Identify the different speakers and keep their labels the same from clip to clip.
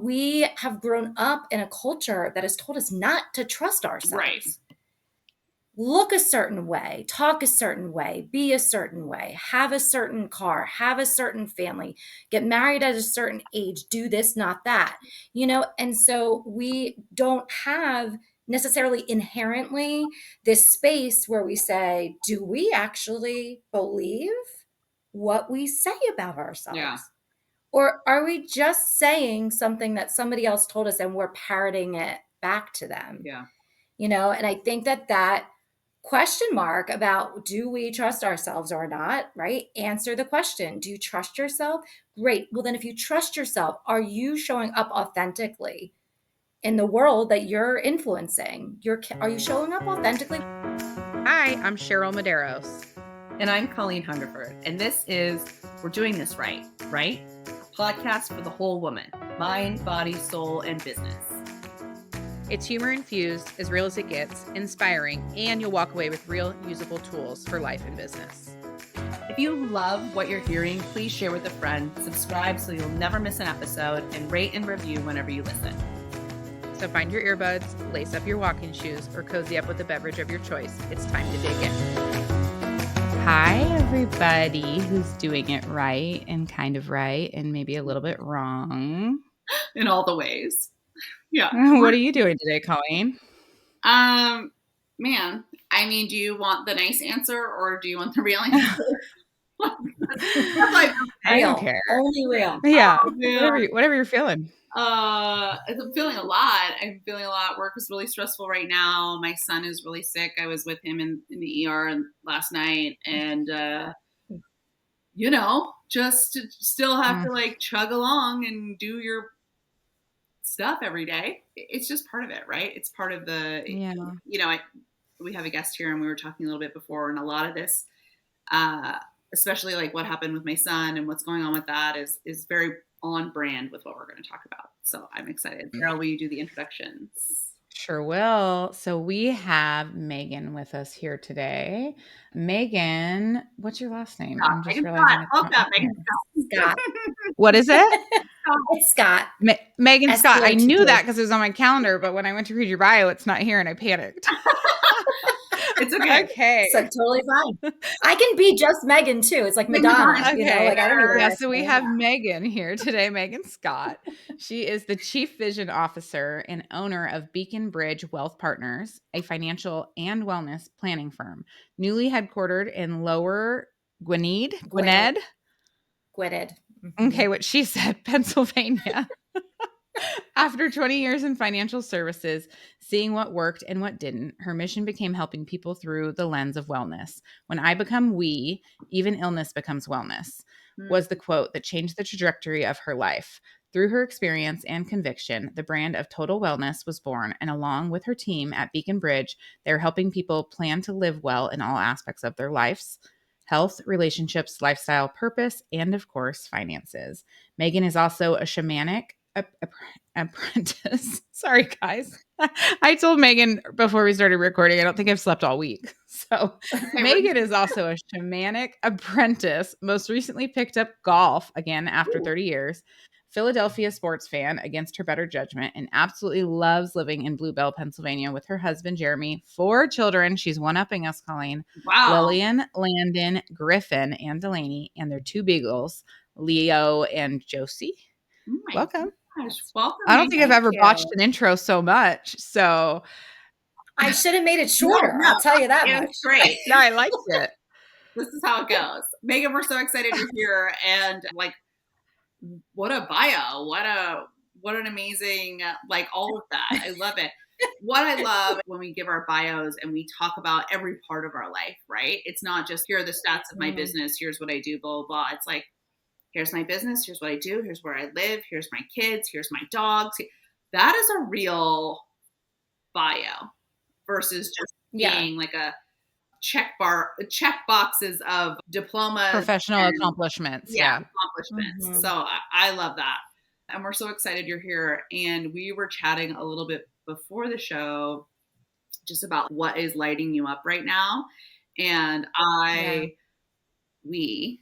Speaker 1: we have grown up in a culture that has told us not to trust ourselves.
Speaker 2: Right.
Speaker 1: Look a certain way, talk a certain way, be a certain way, have a certain car, have a certain family, get married at a certain age, do this, not that, and so we don't have necessarily inherently this space where we say, do we actually believe what we say about ourselves?
Speaker 2: Yeah.
Speaker 1: Or are we just saying something that somebody else told us and we're parroting it back to them?
Speaker 2: Yeah.
Speaker 1: And I think that question mark about, do we trust ourselves or not, right? Answer the question. Do you trust yourself? Great. Well, then if you trust yourself, are you showing up authentically in the world that you're influencing? Are you showing up authentically?
Speaker 3: Hi, I'm Cheryl Medeiros.
Speaker 2: And I'm Colleen Hungerford. And this is We're Doing This Right? Podcast for the whole woman, mind, body, soul, and business.
Speaker 3: It's humor infused, as real as it gets, inspiring, and you'll walk away with real usable tools for life and business.
Speaker 2: If you love what you're hearing, please share with a friend, subscribe so you'll never miss an episode, and rate and review whenever you listen.
Speaker 3: So find your earbuds, lace up your walking shoes, or cozy up with a beverage of your choice. It's time to dig in. Hi, everybody who's doing it right and kind of right and maybe a little bit wrong.
Speaker 2: In all the ways. Yeah.
Speaker 3: What are you doing today, Colleen?
Speaker 2: Man, I mean, do you want the nice answer or do you want the real answer?
Speaker 3: I don't care.
Speaker 1: Only real.
Speaker 3: Yeah. Whatever you're feeling.
Speaker 2: I'm feeling a lot. Work is really stressful right now. My son is really sick. I was with him in the ER last night, and just to still have to like chug along and do your stuff every day. It's just part of it, right? It's part of the, we have a guest here and we were talking a little bit before, and a lot of this, especially like what happened with my son and what's going on with that is very on brand with what we're going to talk about. So I'm excited. Cheryl, will you do the introductions?
Speaker 3: Sure will. So we have Megan with us here today. Megan, what's your last name?
Speaker 2: I'm just realizing. Megan
Speaker 1: Scott.
Speaker 3: What is it?
Speaker 1: It's Scott.
Speaker 3: Megan Scott. I knew that because it was on my calendar, but when I went to read your bio, it's not here and I panicked.
Speaker 2: It's okay.
Speaker 3: Okay.
Speaker 1: So totally fine. I can be just Megan too. It's like Madonna.
Speaker 3: Okay.
Speaker 1: I don't
Speaker 3: know. So we have Megan here today, Megan Scott. She is the Chief Vision Officer and owner of Beacon Bridge Wealth Partners, a financial and wellness planning firm, newly headquartered in Lower Gwynedd.
Speaker 1: Mm-hmm.
Speaker 3: Okay, what she said, Pennsylvania. After 20 years in financial services, seeing what worked and what didn't, her mission became helping people through the lens of wellness. When I become we, even illness becomes wellness, was the quote that changed the trajectory of her life. Through her experience and conviction, the brand of Total Wellness was born, and along with her team at Beacon Bridge, they're helping people plan to live well in all aspects of their lives: health, relationships, lifestyle, purpose, and of course, finances. Megan is also a shamanic apprentice. Sorry, guys. I told Megan before we started recording, I don't think I've slept all week. So Megan is also a shamanic apprentice, most recently picked up golf again after 30 years, Philadelphia sports fan against her better judgment, and absolutely loves living in Blue Bell, Pennsylvania with her husband, Jeremy, 4 children. She's one-upping us, Colleen.
Speaker 2: Wow.
Speaker 3: Lillian, Landon, Griffin, and Delaney, and their 2 beagles, Leo and Josie. Welcome.
Speaker 2: Gosh, welcome.
Speaker 3: I don't think I've ever botched an intro so much. So
Speaker 1: I should have made it shorter. No, I'll tell you that much.
Speaker 2: Great.
Speaker 3: No, I liked it.
Speaker 2: This is how it goes. Megan, we're so excited you're here. And like, what a bio. What an amazing, like all of that. I love it. What I love when we give our bios and we talk about every part of our life, right? It's not just, here are the stats of my business. Here's what I do, blah, blah, blah. It's like, here's my business. Here's what I do. Here's where I live. Here's my kids. Here's my dogs. That is a real bio versus just being like a check boxes of diplomas,
Speaker 3: professional accomplishments.
Speaker 2: Accomplishments.
Speaker 1: Mm-hmm.
Speaker 2: So I love that. And we're so excited you're here. And we were chatting a little bit before the show just about what is lighting you up right now. And we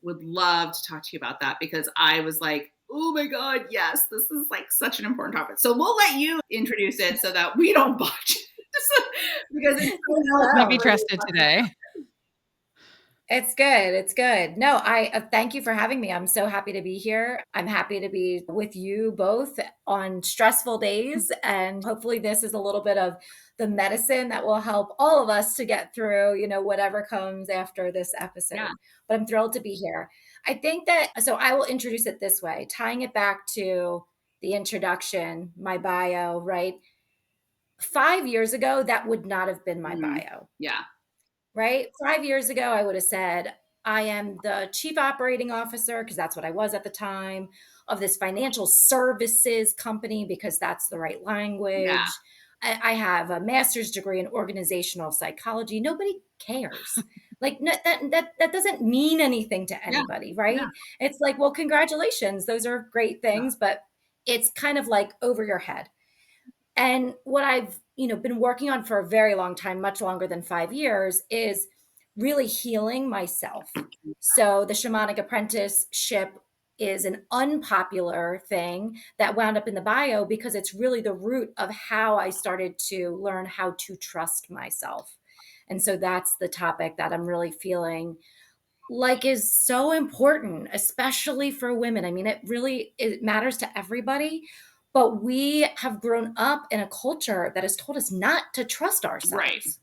Speaker 2: would love to talk to you about that, because I was like, oh my God, yes, this is like such an important topic. So we'll let you introduce it so that we don't botch it. Because it's so
Speaker 3: Might be
Speaker 1: No,
Speaker 3: trusted today.
Speaker 1: it's good. It's good. No, I thank you for having me. I'm so happy to be here. I'm happy to be with you both on stressful days. And hopefully, this is a little bit of the medicine that will help all of us to get through, whatever comes after this
Speaker 2: yeah.
Speaker 1: episode. But I'm thrilled to be here. I think that, so I will introduce it this way, tying it back to the introduction, my bio, right? 5 years ago, that would not have been my
Speaker 2: Mhm.
Speaker 1: bio,
Speaker 2: Yeah.
Speaker 1: right? 5 years ago, I would have said, I am the chief operating officer, because that's what I was at the time, of this financial services company, because that's the right
Speaker 2: Yeah.
Speaker 1: language. I have a master's degree in organizational psychology. Nobody cares. Like that doesn't mean anything to
Speaker 2: Yeah.
Speaker 1: anybody,
Speaker 2: Yeah.
Speaker 1: right? It's like, well, congratulations. Those are great
Speaker 2: Yeah.
Speaker 1: things, but it's kind of like over your head. And what I've, been working on for a very long time, much longer than 5 years, is really healing myself. So the shamanic apprenticeship is an unpopular thing that wound up in the bio because it's really the root of how I started to learn how to trust myself. And so that's the topic that I'm really feeling like is so important, especially for women. I mean, it matters to everybody, but we have grown up in a culture that has told us not to trust
Speaker 2: Right.
Speaker 1: ourselves.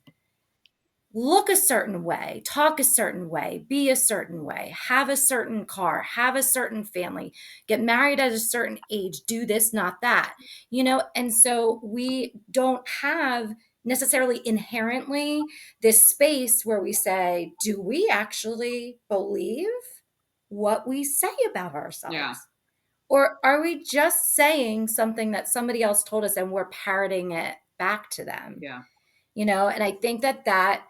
Speaker 1: Look a certain way, talk a certain way, be a certain way, have a certain car, have a certain family, get married at a certain age, do this, not that, And so we don't have necessarily inherently this space where we say, do we actually believe what we say about
Speaker 2: Yeah.
Speaker 1: ourselves? Or are we just saying something that somebody else told us and we're parroting it back to them?
Speaker 2: Yeah.
Speaker 1: And I think that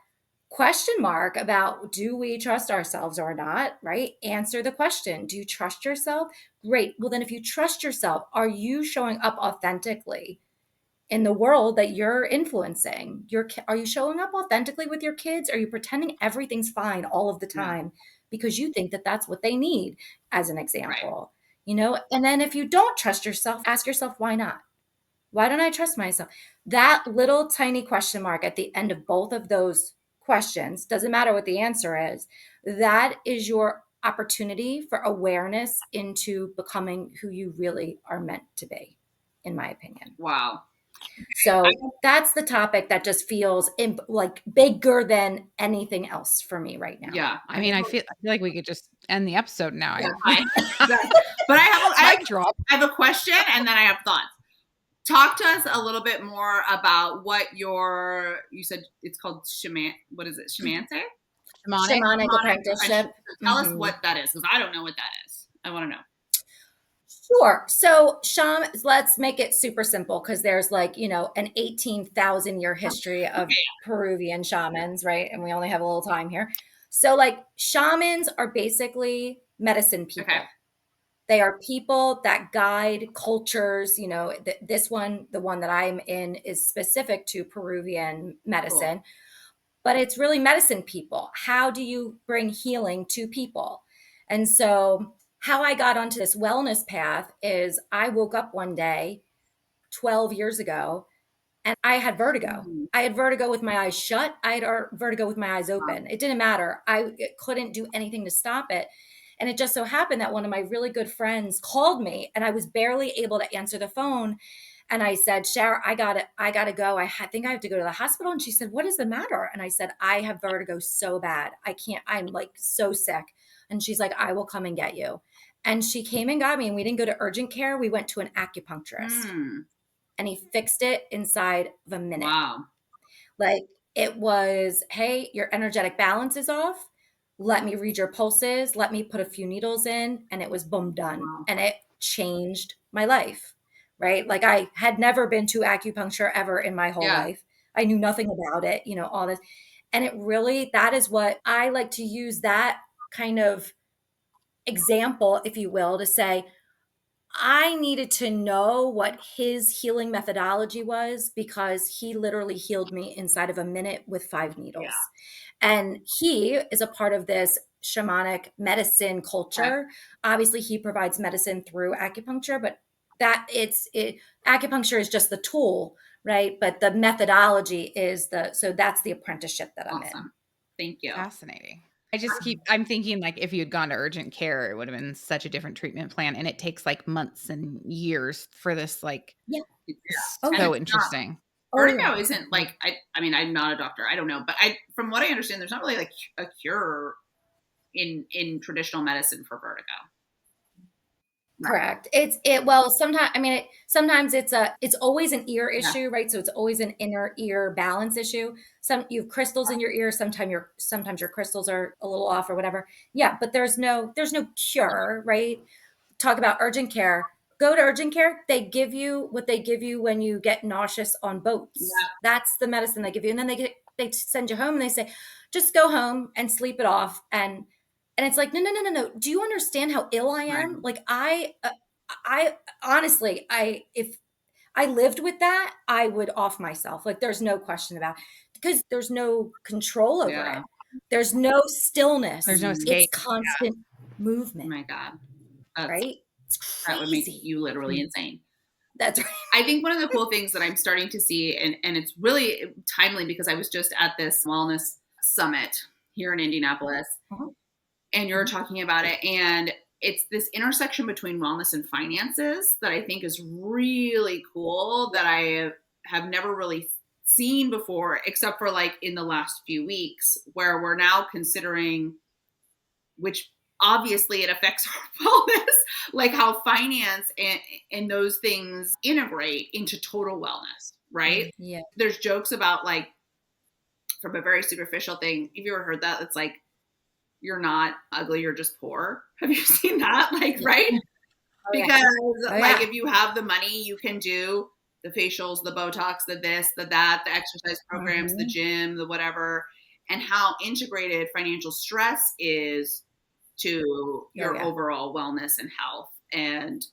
Speaker 1: question mark about, do we trust ourselves or not, right? Answer the question. Do you trust yourself? Great. Well, then if you trust yourself, are you showing up authentically in the world that you're influencing? Are you showing up authentically with your kids? Are you pretending everything's fine all of the
Speaker 2: Yeah.
Speaker 1: time because you think that that's what they need, as an
Speaker 2: Right.
Speaker 1: example? And then if you don't trust yourself, ask yourself, why not? Why don't I trust myself? That little tiny question mark at the end of both of those questions, doesn't matter what the answer is, that is your opportunity for awareness into becoming who you really are meant to be, in my opinion.
Speaker 2: Wow.
Speaker 1: So that's the topic that just feels like bigger than anything else for me right now.
Speaker 2: Yeah.
Speaker 3: I mean, I feel like we could just end the episode now.
Speaker 1: Yeah.
Speaker 2: But
Speaker 3: Mic drop.
Speaker 2: I have a question and then I have thoughts. Talk to us a little bit more about what you said it's called what is it? Shamante?
Speaker 1: Shamanic apprenticeship.
Speaker 2: Tell us
Speaker 1: Mhm.
Speaker 2: what that is, because I don't know what that is. I want to know.
Speaker 1: Sure. So, let's make it super simple because there's an 18,000 year history of Peruvian shamans, right? And we only have a little time here. So, shamans are basically medicine people.
Speaker 2: Okay.
Speaker 1: They are people that guide cultures. This one, the one that I'm in, is specific to Peruvian medicine.
Speaker 2: Cool.
Speaker 1: But it's really medicine people. How do you bring healing to people? And so, how I got onto this wellness path is I woke up one day 12 years ago and I had vertigo.
Speaker 2: Mhm.
Speaker 1: I had vertigo with my eyes shut. I had vertigo with my eyes open. It didn't matter. I couldn't do anything to stop it. And it just so happened that one of my really good friends called me and I was barely able to answer the phone. And I said, Shara, I gotta go. Think I have to go to the hospital. And she said, what is the matter? And I said, I have vertigo so bad. I'm like so sick. And she's like, I will come and get you. And she came and got me, and we didn't go to urgent care. We went to an acupuncturist and he fixed it inside of a minute.
Speaker 2: Wow.
Speaker 1: Like, it was, hey, your energetic balance is off. Let me read your pulses. Let me put a few needles in. And it was boom, done.
Speaker 2: Wow.
Speaker 1: And it changed my life, right? Like, I had never been to acupuncture ever in my whole life. I knew nothing about it, all this. And that is what I like to use, that kind of example, if you will, to say, I needed to know what his healing methodology was because he literally healed me inside of a minute with 5 needles. And he is a part of this shamanic medicine culture. Right. Obviously, he provides medicine through acupuncture, but acupuncture is just the tool, right? But the methodology is so that's the apprenticeship that I'm in.
Speaker 2: Thank you.
Speaker 3: Fascinating. I'm thinking like if you had gone to urgent care, it would have been such a different treatment plan. And it takes like months and years for this, like, so interesting.
Speaker 2: Vertigo isn't like, I mean, I'm not a doctor. I don't know. But from what I understand, there's not really like a cure in traditional medicine for vertigo.
Speaker 1: Correct. Sometimes it's always an ear issue, right? So it's always an inner ear balance issue. You have crystals in your ear. Sometimes your crystals are a little off or whatever. Yeah, but there's no cure, right? Talk about urgent care. Go to urgent care. They give you what they give you when you get nauseous on boats. Yeah. That's the medicine they give you. And then they send you home and they say, just go home and sleep it off. And it's like, no. Do you understand how ill I am? Right. Like I honestly, if I lived with that, I would off myself. Like there's no question about it, because there's no control over it. There's no stillness.
Speaker 3: There's no escape.
Speaker 1: It's constant movement.
Speaker 2: Oh my God.
Speaker 1: Right?
Speaker 2: That would make you literally insane.
Speaker 1: That's right.
Speaker 2: I think one of the cool things that I'm starting to see, and it's really timely because I was just at this wellness summit here in Indianapolis, and you're talking about it, and it's this intersection between wellness and finances that I think is really cool, that I have never really seen before, except for like in the last few weeks, where we're now considering, which obviously it affects our wellness, like how finance and those things integrate into total wellness, right?
Speaker 1: Yeah.
Speaker 2: There's jokes about, like, from a very superficial thing. Have you ever heard that? It's like, you're not ugly, you're just poor. Have you seen that? Like, right? Because if you have the money, you can do the facials, the Botox, the this, the that, the exercise programs, the gym, the whatever, and how integrated financial stress is to your overall wellness and health. And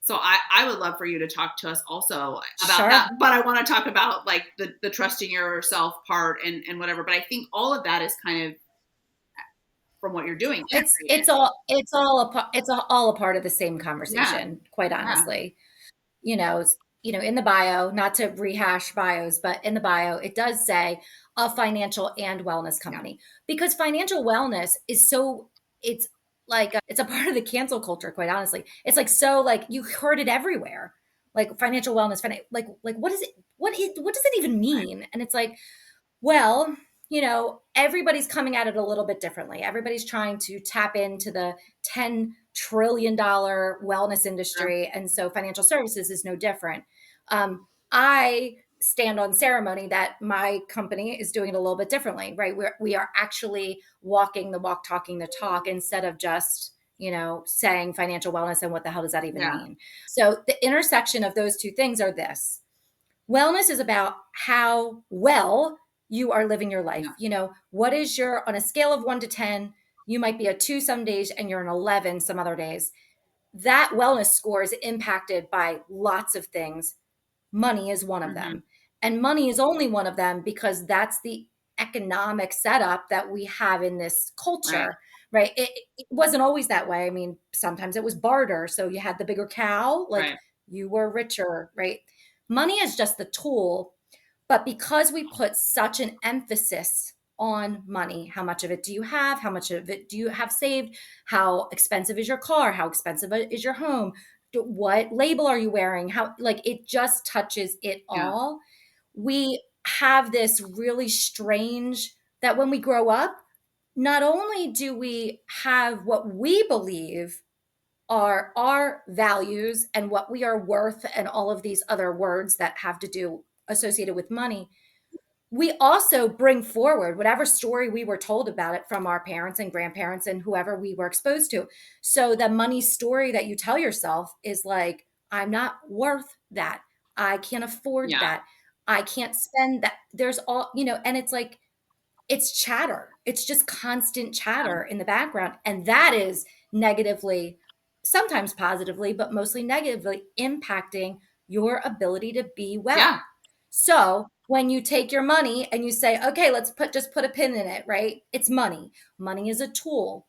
Speaker 2: so I would love for you to talk to us also about that, but I want to talk about like the trusting yourself part and whatever. But I think all of that is kind of from what you're doing.
Speaker 1: It's all a part of the same conversation, quite honestly. You know, in the bio, not to rehash bios, but in the bio, it does say a financial and wellness company, because financial wellness is it's like, it's a part of the cancel culture, quite honestly. It's like, so like you heard it everywhere, like financial wellness, like what is it? What does it even mean? And it's like, well, everybody's coming at it a little bit differently. Everybody's trying to tap into the $10 trillion wellness industry. And so financial services is no different. I stand on ceremony that my company is doing it a little bit differently, right? We are actually walking the walk, talking the talk, instead of just, saying financial wellness and what the hell does that even mean? So the intersection of those two things are this. Wellness is about how well you are living your life. What is on a scale of 1 to 10, you might be a 2 some days and you're an 11 some other days. That wellness score is impacted by lots of things. Money is one of them. And money is only one of them because that's the economic setup that we have in this culture, right? It wasn't always that way. I mean, sometimes it was barter. So you had the bigger cow, like you were richer, right? Money is just the tool. But because we put such an emphasis on money, how much of it do you have? How much of it do you have saved? How expensive is your car? How expensive is your home? What label are you wearing? How, like, it just touches it all. We have this really strange that when we grow up, not only do we have what we believe are our values and what we are worth and all of these other words that have to do associated with money, we also bring forward whatever story we were told about it from our parents and grandparents and whoever we were exposed to. So the money story that you tell yourself is like, I'm not worth that. I can't afford that. I can't spend that. There's all, and it's like, it's chatter. It's just constant chatter in the background. And that is negatively, sometimes positively, but mostly negatively impacting your ability to be well. So when you take your money and you say, okay, let's just put a pin in it, right? It's money. Money is a tool.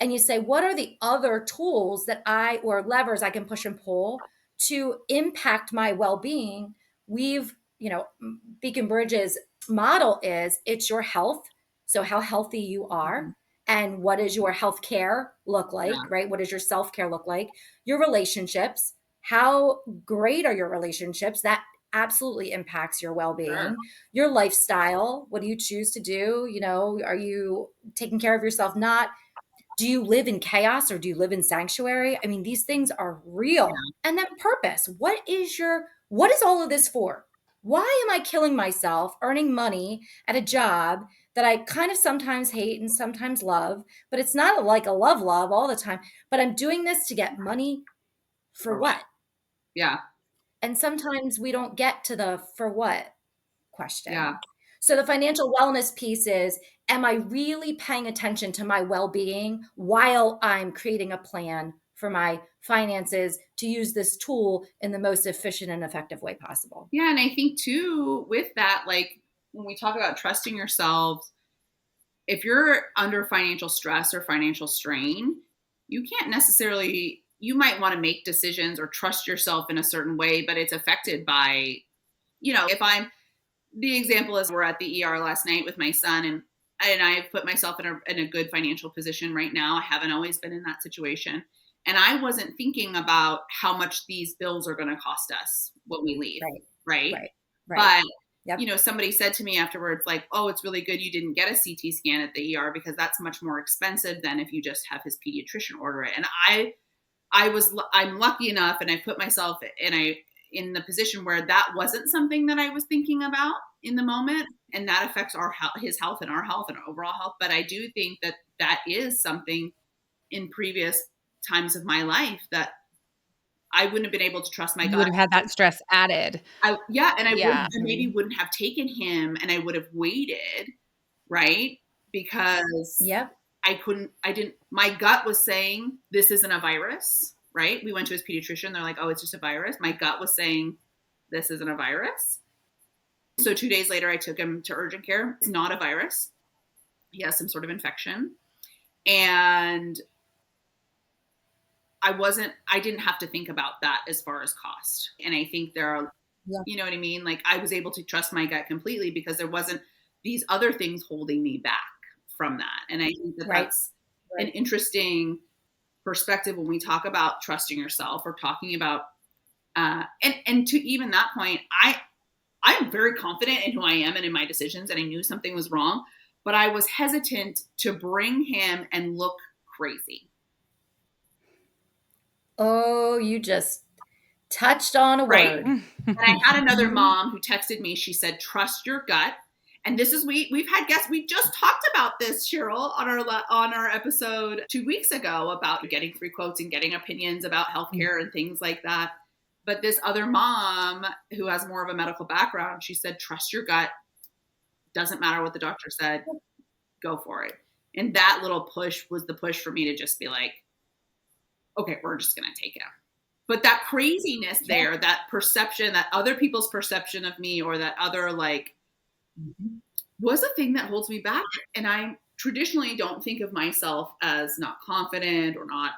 Speaker 1: and you say, what are the other tools that or levers I can push and pull to impact my well-being? Beacon Bridge's model is it's your health. So how healthy you are, and what does your health care look like,
Speaker 2: Yeah.
Speaker 1: right? What does your self-care look like? Your relationships, how great are your relationships? That absolutely impacts your well-being.
Speaker 2: Sure.
Speaker 1: Your lifestyle, what do you choose to do? Are you taking care of yourself? Not, do you live in chaos or do you live in sanctuary? I mean, these things are real.
Speaker 2: Yeah.
Speaker 1: And then purpose. What is all of this for? Why am I killing myself earning money at a job that I kind of sometimes hate and sometimes love, but it's not like a love all the time, but I'm doing this to get money for what?
Speaker 2: Yeah.
Speaker 1: And sometimes we don't get to the for what question.
Speaker 2: Yeah.
Speaker 1: So the financial wellness piece is, am I really paying attention to my well-being while I'm creating a plan for my finances to use this tool in the most efficient and effective way possible?
Speaker 2: Yeah. And I think too, with that, like when we talk about trusting yourselves, if you're under financial stress or financial strain, you can't necessarily, you might want to make decisions or trust yourself in a certain way, but it's affected by, if the example is we're at the ER last night with my son, and I've put myself in a good financial position right now. I haven't always been in that situation. And I wasn't thinking about how much these bills are going to cost us when we leave. Right. But,
Speaker 1: Yep.
Speaker 2: somebody said to me afterwards, like, oh, it's really good you didn't get a CT scan at the ER because that's much more expensive than if you just have his pediatrician order it. And I'm lucky enough, and I put myself in the position where that wasn't something that I was thinking about in the moment, and that affects his health and our health and our overall health. But I do think that is something in previous times of my life that I wouldn't have been able to trust my
Speaker 3: You
Speaker 2: gut.
Speaker 3: would have had that stress added.
Speaker 2: I maybe wouldn't have taken him, and I would have waited, right? Because
Speaker 1: Yep.
Speaker 2: my gut was saying this isn't a virus, right? We went to his pediatrician. They're like, oh, it's just a virus. My gut was saying this isn't a virus. So 2 days later, I took him to urgent care. It's not a virus. He has some sort of infection. And I didn't have to think about that as far as cost. And I think there are, you know what I mean? Like I was able to trust my gut completely because there wasn't these other things holding me back from that. And I think that's an interesting perspective when we talk about trusting yourself or talking about, and to even that point, I'm very confident in who I am and in my decisions. And I knew something was wrong, but I was hesitant to bring him and look crazy.
Speaker 1: Oh, you just touched on a word.
Speaker 2: And I had another mom who texted me. She said, trust your gut. And this is, we've had guests. We just talked about this, Cheryl, on our episode 2 weeks ago about getting free quotes and getting opinions about healthcare and things like that. But this other mom who has more of a medical background, she said, trust your gut. Doesn't matter what the doctor said. Go for it. And that little push was the push for me to just be like, okay, we're just going to take it. But that craziness there, that perception, that other people's perception of me or that other was a thing that holds me back. And I traditionally don't think of myself as not confident or not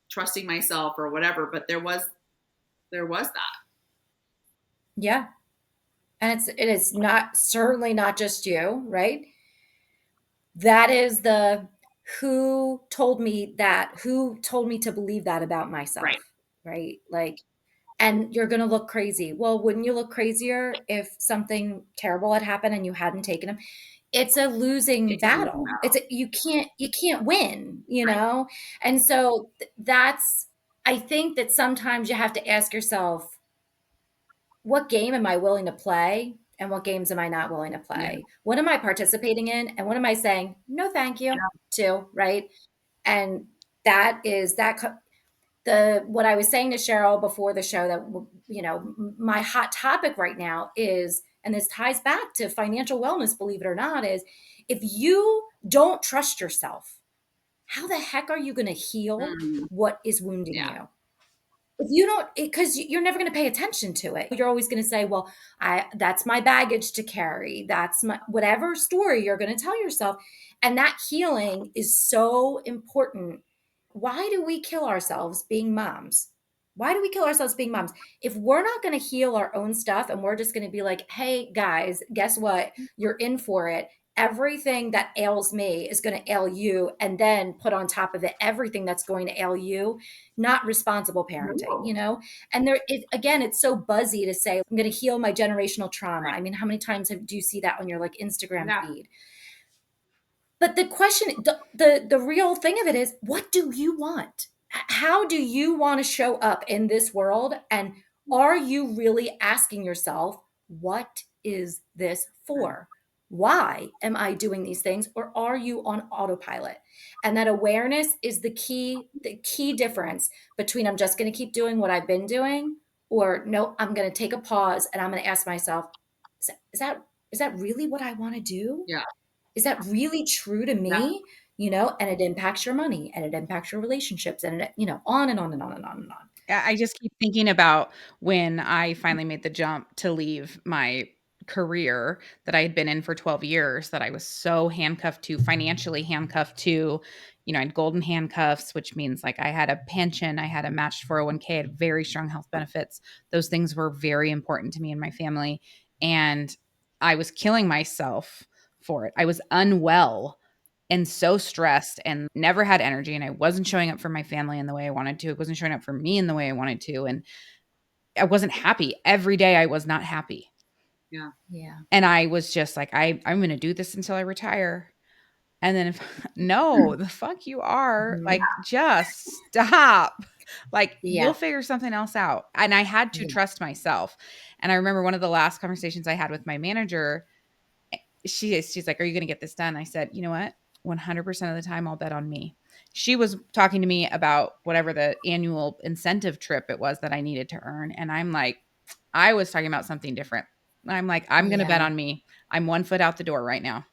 Speaker 2: trusting myself or whatever, but there was that.
Speaker 1: Yeah. And it is certainly not just you, right? That is who told me to believe that about myself, right? Like, and you're going to look crazy. Well, wouldn't you look crazier if something terrible had happened and you hadn't taken them? It's a losing battle. You can't win, know? And so I think that sometimes you have to ask yourself, what game am I willing to play? And what games am I not willing to play?
Speaker 2: Yeah.
Speaker 1: What am I participating in? And what am I saying, no, thank you to, right? And that is what I was saying to Cheryl before the show that, my hot topic right now is, and this ties back to financial wellness, believe it or not, is if you don't trust yourself, how the heck are you going to heal what is wounding you? If you don't, because you're never going to pay attention to it. You're always going to say, well, that's my baggage to carry. That's my, whatever story you're going to tell yourself. And that healing is so important why do we kill ourselves being moms? Why do we kill ourselves being moms? If we're not going to heal our own stuff and we're just going to be like, hey guys, guess what? You're in for it. Everything that ails me is going to ail you. And then put on top of it everything that's going to ail you. Not responsible parenting,
Speaker 2: No.
Speaker 1: And again, it's so buzzy to say, I'm going to heal my generational trauma.
Speaker 2: Right.
Speaker 1: I mean, how many times do you see that on your like Instagram
Speaker 2: Yeah.
Speaker 1: feed? But the question, the real thing of it is, what do you want? How do you want to show up in this world? And are you really asking yourself, what is this for? Why am I doing these things? Or are you on autopilot? And that awareness is the key difference between I'm just going to keep doing what I've been doing, or no, I'm going to take a pause and I'm going to ask myself, is that really what I want to do?
Speaker 2: Yeah.
Speaker 1: Is that really true to
Speaker 2: Yeah.
Speaker 1: me? And it impacts your money and it impacts your relationships and it, on and on and on and on and on.
Speaker 3: I just keep thinking about when I finally made the jump to leave my career that I had been in for 12 years, that I was so handcuffed to, financially handcuffed to. I had golden handcuffs, which means like I had a pension, I had a matched 401k, I had very strong health benefits. Those things were very important to me and my family. And I was killing myself for it. I was unwell and so stressed and never had energy, and I wasn't showing up for my family in the way I wanted to. It wasn't showing up for me in the way I wanted to, and I wasn't happy. Every day I was not happy.
Speaker 2: Yeah.
Speaker 1: Yeah.
Speaker 3: And I was just like, I'm going to do this until I retire. And then no, the fuck you are. Like, just stop. Like,
Speaker 1: Yeah.
Speaker 3: you'll figure something else out. And I had to
Speaker 1: Yeah.
Speaker 3: trust myself. And I remember one of the last conversations I had with my manager, she's like, are you going to get this done? I said, you know what? 100% of the time I'll bet on me. She was talking to me about whatever the annual incentive trip it was that I needed to earn. And I'm like, I was talking about something different. I'm like, I'm going to bet
Speaker 1: Yeah.
Speaker 3: on me. I'm 1 foot out the door right now.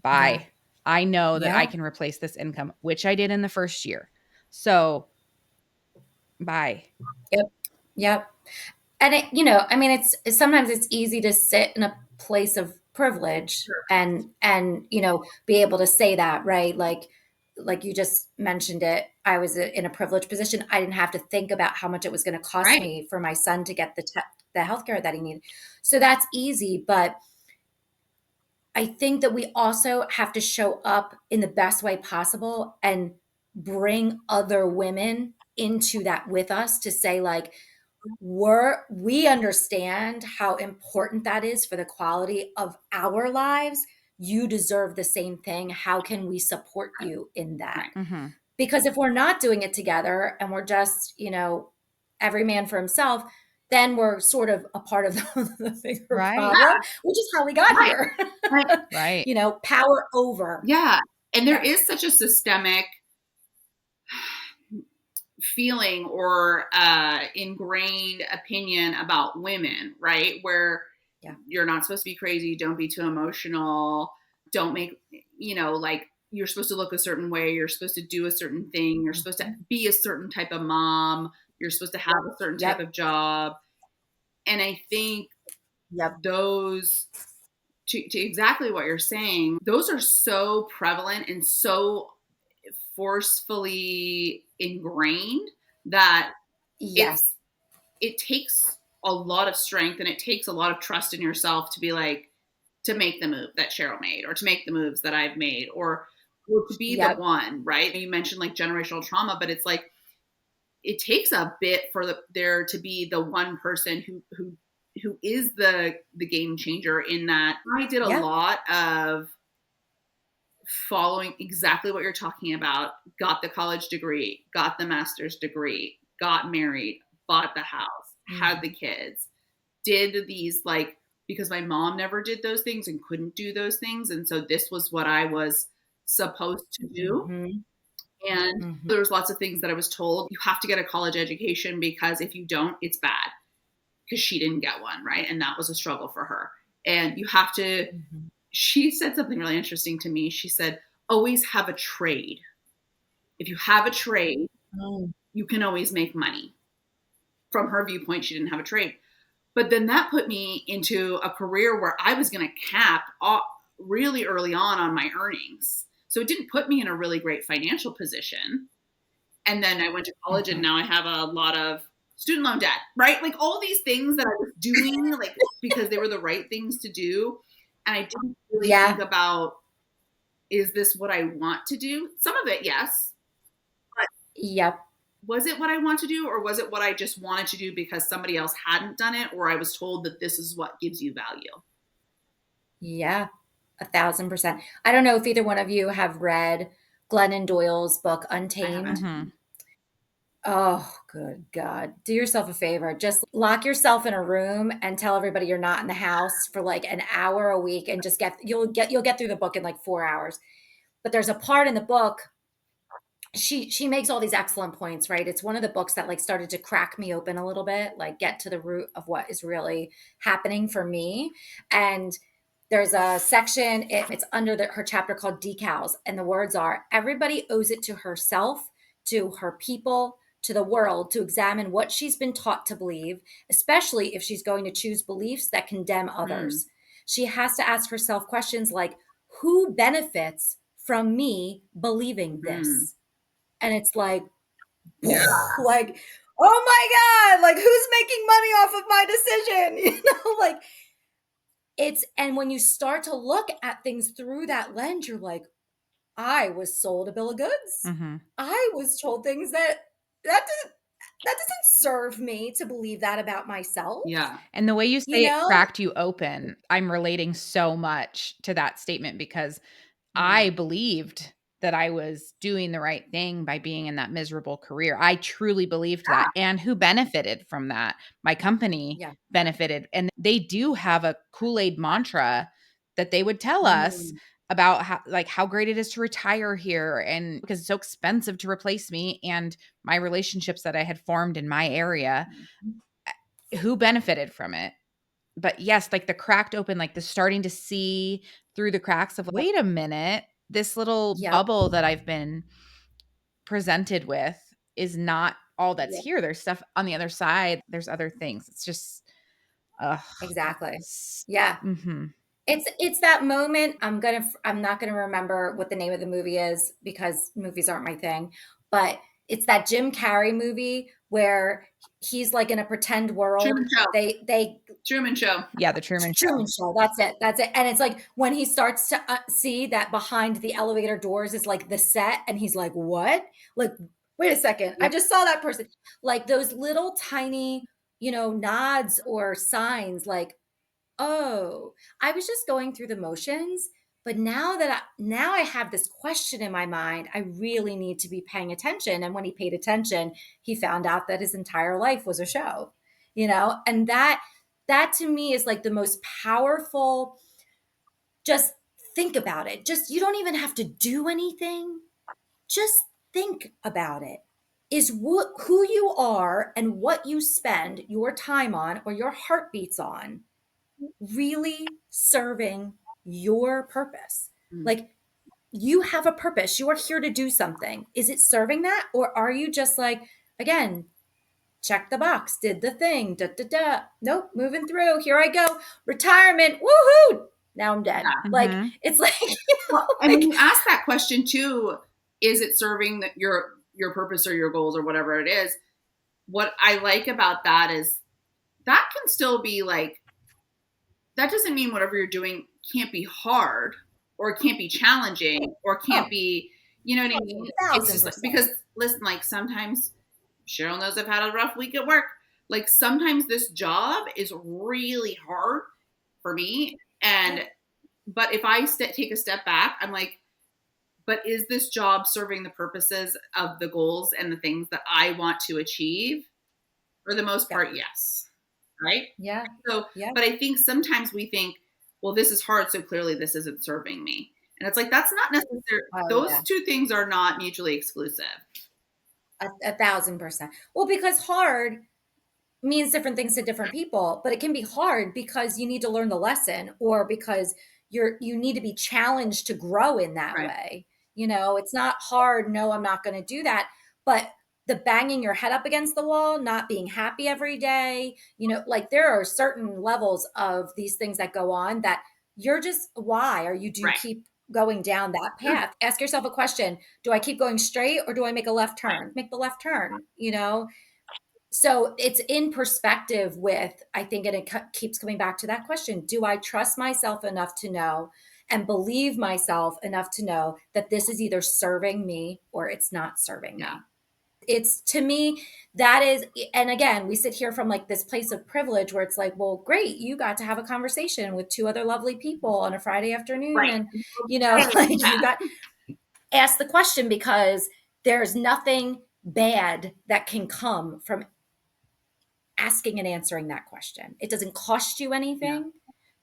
Speaker 1: Yeah.
Speaker 3: Bye. I know that I
Speaker 1: Yeah.
Speaker 3: can replace this income, which I did in the first year. So bye.
Speaker 1: Yep. Yep. And I mean, it's sometimes it's easy to sit in a place of privilege
Speaker 2: Sure.
Speaker 1: and be able to say that, right? Like you just mentioned it. I was in a privileged position. I didn't have to think about how much it was going to cost
Speaker 2: Right.
Speaker 1: me for my son to get the healthcare that he needed. So that's easy, but I think that we also have to show up in the best way possible and bring other women into that with us to say like, we understand how important that is for the quality of our lives. You deserve the same thing. How can we support you in that?
Speaker 2: Right.
Speaker 3: Mm-hmm.
Speaker 1: Because if we're not doing it together and we're just, every man for himself, then we're sort of a part of the bigger
Speaker 3: Right.
Speaker 1: problem, which is how we got
Speaker 2: Right.
Speaker 1: here.
Speaker 2: Right.
Speaker 3: Right.
Speaker 1: Power over.
Speaker 2: Yeah. And there
Speaker 1: Yeah.
Speaker 2: is such a systemic feeling or ingrained opinion about women, right? Where
Speaker 1: Yeah.
Speaker 2: you're not supposed to be crazy, don't be too emotional, don't make, like you're supposed to look a certain way, you're supposed to do a certain thing, you're supposed to be a certain type of mom, you're supposed to have a certain type of job. And I think
Speaker 1: Yep.
Speaker 2: those, to exactly what you're saying, those are so prevalent and so forcefully ingrained that
Speaker 1: Yes.
Speaker 2: it takes a lot of strength and it takes a lot of trust in yourself to be like, to make the move that Cheryl made, or to make the moves that I've made, or to be the
Speaker 1: Yep.
Speaker 2: one, right? You mentioned like generational trauma, but it's like, it takes a bit for there to be the one person who is the game changer in that. I did a
Speaker 1: Yeah.
Speaker 2: lot of following exactly what you're talking about, got the college degree, got the master's degree, got married, bought the house, had the kids, did these like, because my mom never did those things and couldn't do those things. And so this was what I was supposed to do.
Speaker 1: Mhm.
Speaker 2: And
Speaker 1: Mhm.
Speaker 2: there was lots of things that I was told, you have to get a college education because if you don't, it's bad, because she didn't get one, right? And that was a struggle for her. And you have to,
Speaker 1: Mhm.
Speaker 2: she said something really interesting to me. She said, always have a trade. If you have a trade,
Speaker 1: Oh.
Speaker 2: you can always make money. From her viewpoint, she didn't have a trade. But then that put me into a career where I was going to cap really early on my earnings. So it didn't put me in a really great financial position. And then I went to college and now I have a lot of student loan debt, right? Like all these things that I was doing, like because they were the right things to do. And I didn't really think about, is this what I want to do? Some of it, yes. But
Speaker 1: Yep.
Speaker 2: was it what I want to do, or was it what I just wanted to do because somebody else hadn't done it, or I was told that this is what gives you value?
Speaker 1: Yeah. 1,000%. I don't know if either one of you have read Glennon Doyle's book,
Speaker 2: I
Speaker 1: Untamed.
Speaker 2: haven't.
Speaker 1: Oh, good God. Do yourself a favor. Just lock yourself in a room and tell everybody you're not in the house for like an hour a week and just you'll get through the book in like 4 hours. But there's a part in the book, she makes all these excellent points, right? It's one of the books that like started to crack me open a little bit, like get to the root of what is really happening for me. And there's a section, it's under her chapter called Decals. And the words are, everybody owes it to herself, to her people, to the world to examine what she's been taught to believe, especially if she's going to choose beliefs that condemn others. She has to ask herself questions like, who benefits from me believing this? And it's like, like, oh my God, like who's making money off of my decision? You know, like and when you start to look at things through that lens, you're like, I was sold a bill of goods. I was told things that doesn't serve me to believe that about myself.
Speaker 2: Yeah.
Speaker 3: And the way you say
Speaker 1: You know?
Speaker 3: it cracked you open, I'm relating so much to that statement because I believed that I was doing the right thing by being in that miserable career. I truly believed that. And who benefited from that? My company benefited. And they do have a Kool-Aid mantra that they would tell us about how great it is to retire here, and because it's so expensive to replace me and my relationships that I had formed in my area. Who benefited from it? But yes, like the cracked open, like the starting to see through the cracks of, wait a minute, this little bubble that I've been presented with is not all that's here. There's stuff on the other side. There's other things. It's just,
Speaker 1: exactly. Yeah. It's that moment. I'm not gonna remember what the name of the movie is because movies aren't my thing, but it's that Jim Carrey movie where he's like in a pretend world.
Speaker 2: Truman Show.
Speaker 1: They
Speaker 2: Truman Show.
Speaker 3: Yeah, the Truman
Speaker 1: Show. That's it. And it's like when he starts to see that behind the elevator doors is like the set, and he's like, "What? Like, wait a second! I just saw that person." Like those little tiny, nods or signs, like, oh, I was just going through the motions, but now I have this question in my mind, I really need to be paying attention. And when he paid attention, he found out that his entire life was a show, and that to me is like the most powerful. Just think about it. You don't even have to do anything. Just think about it. Is who you are and what you spend your time on or your heartbeats on really serving your purpose? Like, you have a purpose. You are here to do something. Is it serving that? Or are you just like, again, check the box, did the thing, nope, moving through, here I go, retirement, woohoo, now I'm dead. Like, it's like,
Speaker 2: and when you ask that question too, is it serving your purpose or your goals or whatever it is? What I like about that is that can still be like, that doesn't mean whatever you're doing can't be hard or can't be challenging or can't be, you know what I mean? It's just like, because listen, like sometimes Cheryl knows I've had a rough week at work. Like sometimes this job is really hard for me. But if I take a step back, I'm like, but is this job serving the purposes of the goals and the things that I want to achieve? For the most part, yes. Right?
Speaker 1: Yeah.
Speaker 2: So, but I think sometimes we think, well, this is hard, so clearly this isn't serving me. And it's like, that's not necessary. Those two things are not mutually exclusive.
Speaker 1: 1,000%. Well, because hard means different things to different people, but it can be hard because you need to learn the lesson or because you need to be challenged to grow in that way. It's not hard. No, I'm not going to do that. But the banging your head up against the wall, not being happy every day, like there are certain levels of these things that go on that you're just, why are you keep going down that path, ask yourself a question. Do I keep going straight or do I make a left
Speaker 2: Right.
Speaker 1: turn? Make the left turn, So it's in perspective with, I think, and it keeps coming back to that question. Do I trust myself enough to know and believe myself enough to know that this is either serving me or it's not serving me?
Speaker 2: Yeah.
Speaker 1: It's, to me, that is, and again, we sit here from like this place of privilege where it's like, well, great, you got to have a conversation with two other lovely people on a Friday afternoon.
Speaker 2: Right.
Speaker 1: And, like you got ask the question, because there's nothing bad that can come from asking and answering that question. It doesn't cost you
Speaker 2: Yeah.
Speaker 1: anything.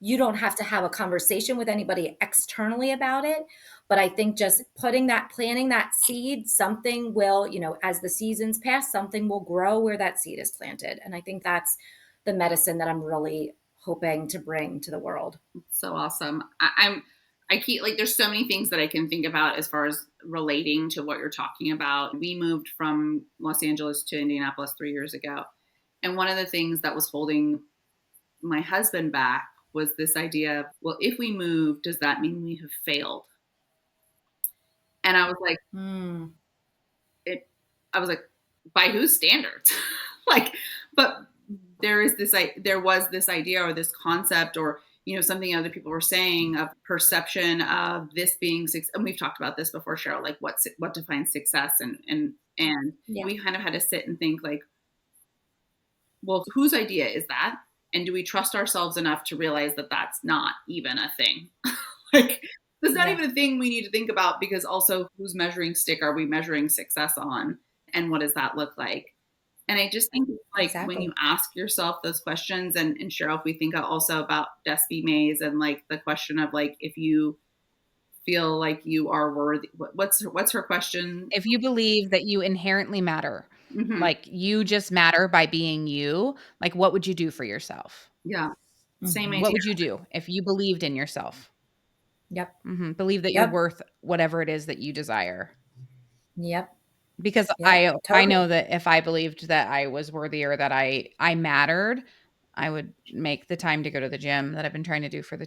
Speaker 1: You don't have to have a conversation with anybody externally about it. But I think just planting that seed, something will, as the seasons pass, something will grow where that seed is planted. And I think that's the medicine that I'm really hoping to bring to the world.
Speaker 2: So awesome. I keep, like, there's so many things that I can think about as far as relating to what you're talking about. We moved from Los Angeles to Indianapolis 3 years ago. And one of the things that was holding my husband back was this idea of, well, if we move, does that mean we have failed? And I was like, I was like, by whose standards? Like, but there was this idea or this concept, or, something other people were saying, of perception of this being success. And we've talked about this before, Cheryl, like what defines success. And
Speaker 1: Yeah.
Speaker 2: we kind of had to sit and think, like, well, whose idea is that? And do we trust ourselves enough to realize that that's not even a thing? Like, that's not even a thing we need to think about, because also, whose measuring stick are we measuring success on? And what does that look like? And I just think, like, when you ask yourself those questions, and Cheryl, if we think also about Despy Mays and, like, the question of, like, if you feel like you are worthy, what's her question?
Speaker 3: If you believe that you inherently matter,
Speaker 2: Mm-hmm.
Speaker 3: like you just matter by being you, like what would you do for yourself?
Speaker 2: Yeah. Same idea.
Speaker 3: What would you do if you believed in yourself?
Speaker 1: Yep.
Speaker 3: Believe that you're worth whatever it is that you desire.
Speaker 1: Yep.
Speaker 3: Because
Speaker 1: Yep.
Speaker 3: I know that if I believed that I was worthy, or that I mattered, I would make the time to go to the gym that I've been trying to do for the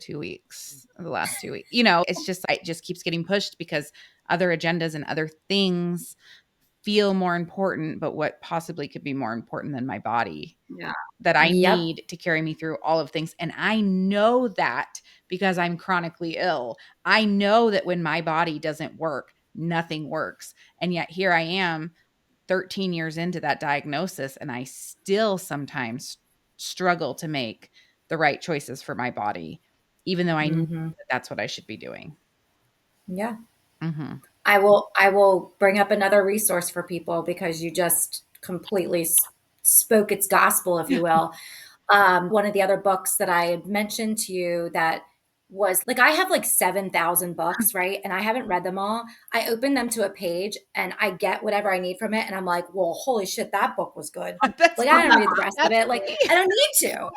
Speaker 3: last 2 weeks. It just keeps getting pushed because other agendas and other things feel more important, but what possibly could be more important than my body that I need to carry me through all of things. And I know that because I'm chronically ill. I know that when my body doesn't work, nothing works. And yet here I am 13 years into that diagnosis, and I still sometimes struggle to make the right choices for my body, even though I know that that's what I should be doing.
Speaker 1: Yeah.
Speaker 3: Mm-hmm.
Speaker 1: I will bring up another resource for people, because you just completely spoke its gospel, if you will. One of the other books that I had mentioned to you that was like, I have like 7,000 books, right? And I haven't read them all. I open them to a page and I get whatever I need from it. And I'm like, well, holy shit, that book was good. Like, I didn't read the rest of it. Like, I don't need to,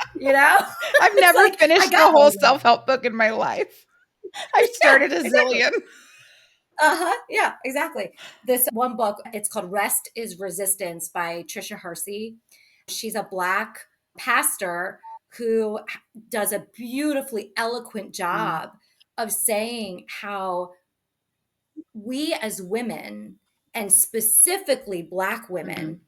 Speaker 3: I've never finished a whole self-help book in my life. I've started a zillion.
Speaker 1: Yeah, exactly. This one book, it's called Rest is Resistance by Tricia Hersey. She's a Black pastor who does a beautifully eloquent job of saying how we as women, and specifically Black women,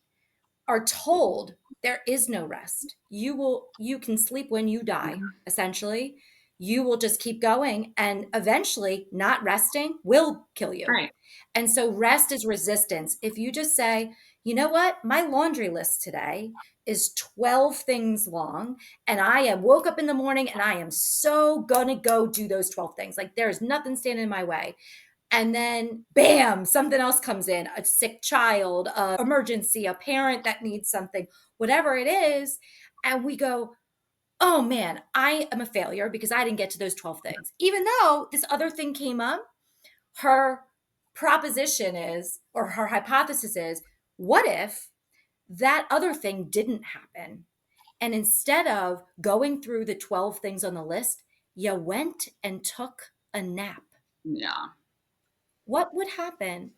Speaker 1: are told there is no rest. You can sleep when you die, essentially. You will just keep going, and eventually not resting will kill you.
Speaker 2: Right.
Speaker 1: And so rest is resistance. If you just say, you know what, my laundry list today is 12 things long, and I woke up in the morning and I am so gonna go do those 12 things. Like, there's nothing standing in my way. And then bam, something else comes in, a sick child, a emergency, a parent that needs something, whatever it is. And we go, oh man, I am a failure because I didn't get to those 12 things. Even though this other thing came up, her proposition is, or her hypothesis is, what if that other thing didn't happen? And instead of going through the 12 things on the list, you went and took a nap.
Speaker 2: Yeah.
Speaker 1: What would happen?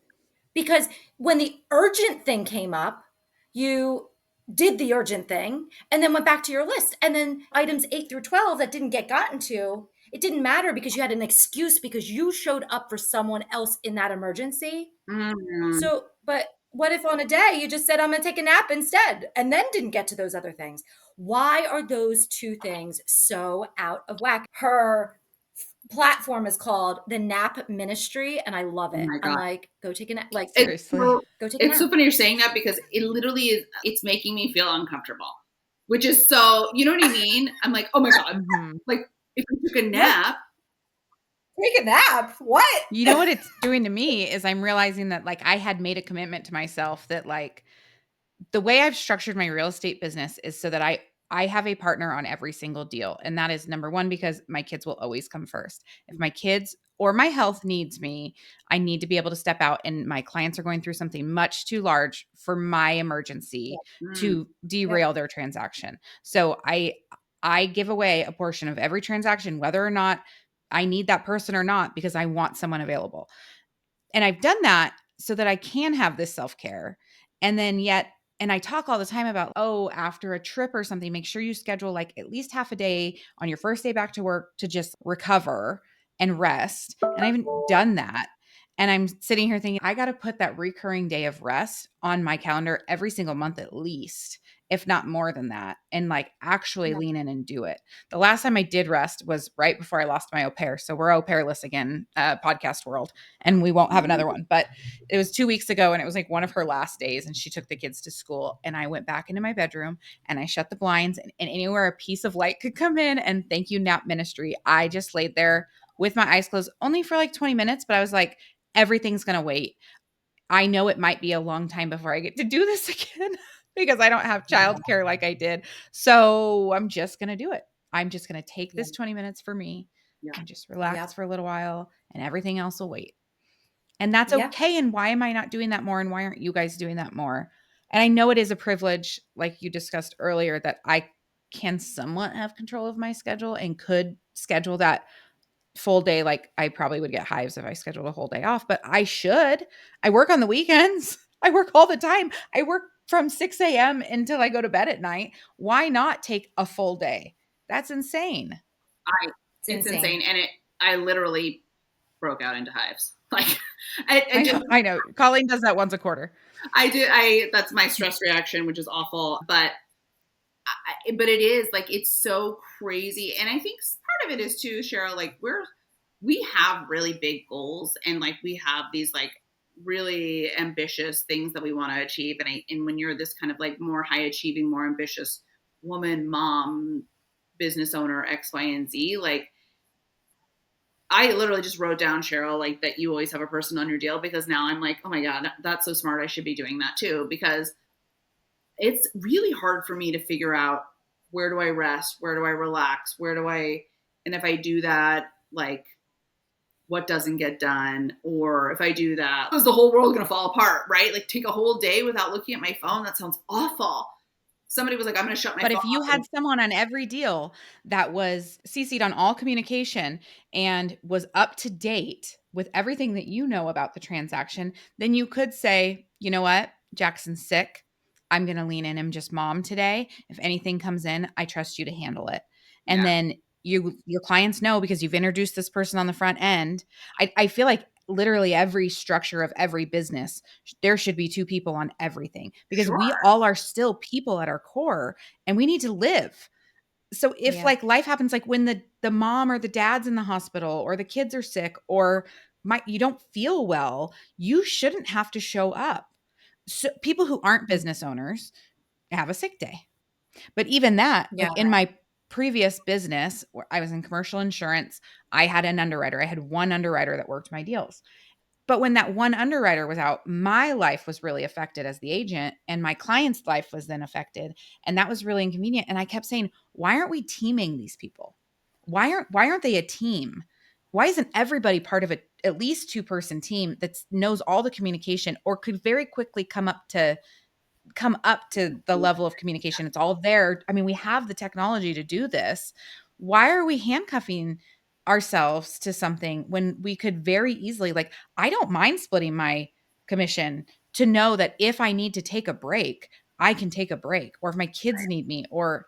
Speaker 1: Because when the urgent thing came up, you did the urgent thing and then went back to your list. And then items 8 through 12 that didn't get gotten to, It didn't matter because you had an excuse because you showed up for someone else in that emergency.
Speaker 2: Mm,
Speaker 1: So, but what if on a day you just said, I'm going to take a nap instead, and then didn't get to those other things? Why are those two things so out of whack? Her platform is called the Nap Ministry, and I love
Speaker 2: oh
Speaker 1: it.
Speaker 2: my
Speaker 1: I'm
Speaker 2: God.
Speaker 1: like, go take a nap. Like,
Speaker 2: It's
Speaker 3: Seriously.
Speaker 2: so,
Speaker 1: go take a
Speaker 2: it's
Speaker 1: nap.
Speaker 2: so funny you're saying that because it literally is, it's making me feel uncomfortable, which is so, you know what I mean? I'm like, oh my God,
Speaker 3: Mhm.
Speaker 2: like if I took a
Speaker 1: What?
Speaker 2: nap,
Speaker 1: Take a nap? What?
Speaker 3: You know what it's doing to me is I'm realizing that like I had made a commitment to myself that like the way I've structured my real estate business is so that I have a partner on every single deal. And that is number one, because my kids will always come first. If my kids or my health needs me, I need to be able to step out, and my clients are going through something much too large for my emergency
Speaker 2: mm,
Speaker 3: to derail their transaction. So I give away a portion of every transaction, whether or not I need that person or not, because I want someone available. And I've done that so that I can have this self-care. And then yet, and I talk all the time about, oh, after a trip or something, make sure you schedule like at least half a day on your first day back to work to just recover and rest. And I haven't done that. And I'm sitting here thinking, I got to put that recurring day of rest on my calendar every single month at least, if not more than that, and like actually
Speaker 1: Yeah.
Speaker 3: lean in and do it. The last time I did rest was right before I lost my au pair. So we're au pairless again, podcast world, and we won't have another one. But it was 2 weeks ago, and it was like one of her last days, and she took the kids to school. And I went back into my bedroom and I shut the blinds, and anywhere a piece of light could come in, and thank you, Nap Ministry, I just laid there with my eyes closed only for like 20 minutes. But I was like, everything's going to wait. I know it might be a long time before I get to do this again because I don't have childcare like I did. So I'm just going to do it. I'm just going to take
Speaker 1: Yeah.
Speaker 3: this 20 minutes for me
Speaker 2: yeah,
Speaker 3: and just relax
Speaker 1: Yep.
Speaker 3: for a little while, and everything else will wait. And that's
Speaker 1: Yeah.
Speaker 3: okay. And why am I not doing that more? And why aren't you guys doing that more? And I know it is a privilege, like you discussed earlier, that I can somewhat have control of my schedule and could schedule that full day. Like I probably would get hives if I scheduled a whole day off, but I should. I work on the weekends. I work all the time. I work from 6 a.m. until I go to bed at night. Why not take a full day? That's insane.
Speaker 2: I,
Speaker 1: It's
Speaker 2: it's
Speaker 1: insane.
Speaker 2: insane. And I literally broke out into hives. Like I
Speaker 3: I
Speaker 2: just,
Speaker 3: know. I know. Colleen does that once a quarter.
Speaker 2: that's my stress reaction, which is awful. But it is like, it's so crazy. And I think part of it is too, Cheryl, like we have really big goals, and like we have these like really ambitious things that we want to achieve. And when you're this kind of like more high achieving, more ambitious woman, mom, business owner, X, Y, and Z, like I literally just wrote down, Cheryl, like that you always have a person on your deal, because now I'm like, oh my God, that's so smart. I should be doing that too, because it's really hard for me to figure out, where do I rest? Where do I relax? And if I do that, like what doesn't get done? Or if I do that, is the whole world going to fall apart, right? Like take a whole day without looking at my phone. That sounds awful. Somebody was like, I'm going to shut my
Speaker 3: But
Speaker 2: phone
Speaker 3: if you
Speaker 2: off.
Speaker 3: had someone on every deal that was CC'd on all communication and was up to date with everything that you know about the transaction, then you could say, you know what, Jackson's sick. I'm going to lean in. I'm just mom today. If anything comes in, I trust you to handle it. And
Speaker 2: Yeah,
Speaker 3: then your clients know because you've introduced this person on the front end. I feel like literally every structure of every business, there should be two people on everything, because
Speaker 2: sure.
Speaker 3: we all are still people at our core, and we need to live. So if
Speaker 1: Yeah.
Speaker 3: like life happens, like when the mom or the dad's in the hospital or the kids are sick or you don't feel well, you shouldn't have to show up. So people who aren't business owners have a sick day. But even that,
Speaker 1: Yeah.
Speaker 3: like in my previous business where I was in commercial insurance, I had an underwriter. I had one underwriter that worked my deals. But when that one underwriter was out, my life was really affected as the agent, and my client's life was then affected. And that was really inconvenient. And I kept saying, why aren't we teaming these people? Why aren't they a team? Why isn't everybody part of a at least two-person team that knows all the communication or could very quickly come up to the level of communication? It's all there. I mean, we have the technology to do this. Why are we handcuffing ourselves to something when we could very easily, like, I don't mind splitting my commission to know that if I need to take a break, I can take a break, or if my kids need me, or,